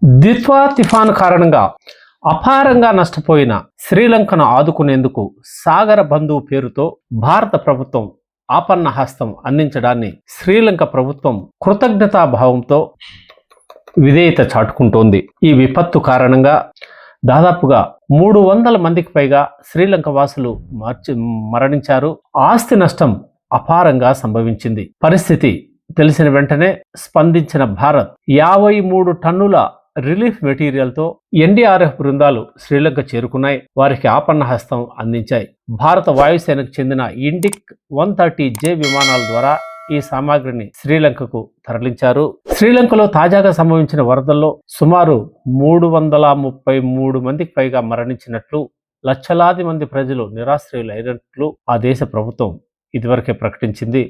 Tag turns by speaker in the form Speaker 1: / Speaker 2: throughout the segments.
Speaker 1: దిత్వా తుఫాను కారణంగా అపారంగా నష్టపోయిన శ్రీలంకను ఆదుకునేందుకు సాగర బంధువు పేరుతో భారత ప్రభుత్వం ఆపన్న హస్తం అందించడాన్ని శ్రీలంక ప్రభుత్వం కృతజ్ఞతాభావంతో విధేయత చాటుకుంటోంది. ఈ విపత్తు కారణంగా దాదాపుగా 300 మందికి పైగా శ్రీలంక వాసులు మరణించారు. ఆస్తి నష్టం అపారంగా సంభవించింది. పరిస్థితి తెలిసిన వెంటనే స్పందించిన భారత్ 53 టన్నుల రిలీఫ్ మెటీరియల్తో ఎన్డీఆర్ఎఫ్ బృందాలు శ్రీలంక చేరుకున్నాయి. వారికి ఆపన్న హస్తం అందించాయి. భారత వాయుసేనకు చెందిన ఇండిక్ 130J విమానాల ద్వారా ఈ సామాగ్రిని శ్రీలంకకు తరలించారు. శ్రీలంకలో తాజాగా సంభవించిన వరదల్లో సుమారు 333 మందికి పైగా మరణించినట్లు, లక్షలాది మంది ప్రజలు నిరాశ్రయులు అయినట్లు ఆ దేశ ప్రభుత్వం ఇదివరకే ప్రకటించింది.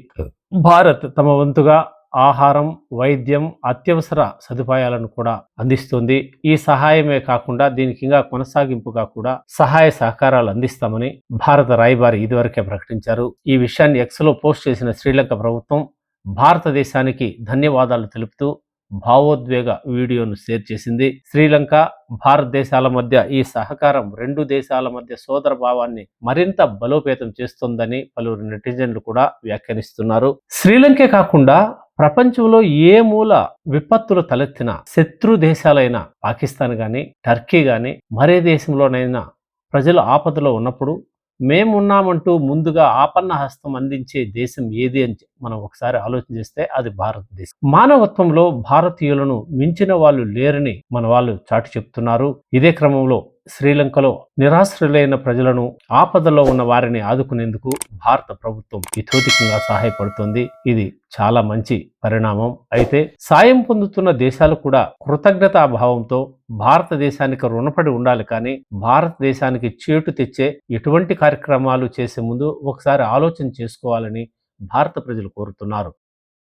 Speaker 1: భారత్ తమ వంతుగా ఆహారం, వైద్యం, అత్యవసర సదుపాయాలను కూడా అందిస్తుంది. ఈ సహాయమే కాకుండా దీనికి ఇంకా కొనసాగింపుగా కూడా సహాయ సహకారాలు అందిస్తామని భారత రాయబారి ఇదివరకే ప్రకటించారు. ఈ విషయాన్ని ఎక్స్లో పోస్ట్ చేసిన శ్రీలంక ప్రభుత్వం భారతదేశానికి ధన్యవాదాలు తెలుపుతూ భావోద్వేగ వీడియోను షేర్ చేసింది. శ్రీలంక, భారతదేశాల మధ్య ఈ సహకారం రెండు దేశాల మధ్య సోదర భావాన్ని మరింత బలోపేతం చేస్తుందని పలువురు నెటిజన్లు కూడా వ్యాఖ్యానిస్తున్నారు. శ్రీలంకే కాకుండా ప్రపంచంలో ఏ మూల విపత్తులు తలెత్తిన శత్రు దేశాలైన పాకిస్తాన్ కానీ, టర్కీ కానీ, మరే దేశంలోనైనా ప్రజలు ఆపదలో ఉన్నప్పుడు మేమున్నామంటూ ముందుగా ఆపన్న హస్తం అందించే దేశం ఏది అని మనం ఒకసారి ఆలోచన చేస్తే అది భారతదేశం. మానవత్వంలో భారతీయులను మించిన వాళ్ళు లేరని మన వాళ్ళు చాటి చెప్తున్నారు. ఇదే క్రమంలో శ్రీలంకలో నిరాశ్రయులైన ప్రజలను, ఆపదలో ఉన్న వారిని ఆదుకునేందుకు భారత ప్రభుత్వం యథోచితంగా సహాయపడుతుంది. ఇది చాలా మంచి పరిణామం. అయితే సాయం పొందుతున్న దేశాలు కూడా కృతజ్ఞతాభావంతో భారతదేశానికి రుణపడి ఉండాలి. కానీ భారతదేశానికి చేటు తెచ్చే ఎటువంటి కార్యక్రమాలు చేసే ముందు ఒకసారి ఆలోచన చేసుకోవాలని భారత ప్రజలు కోరుతున్నారు.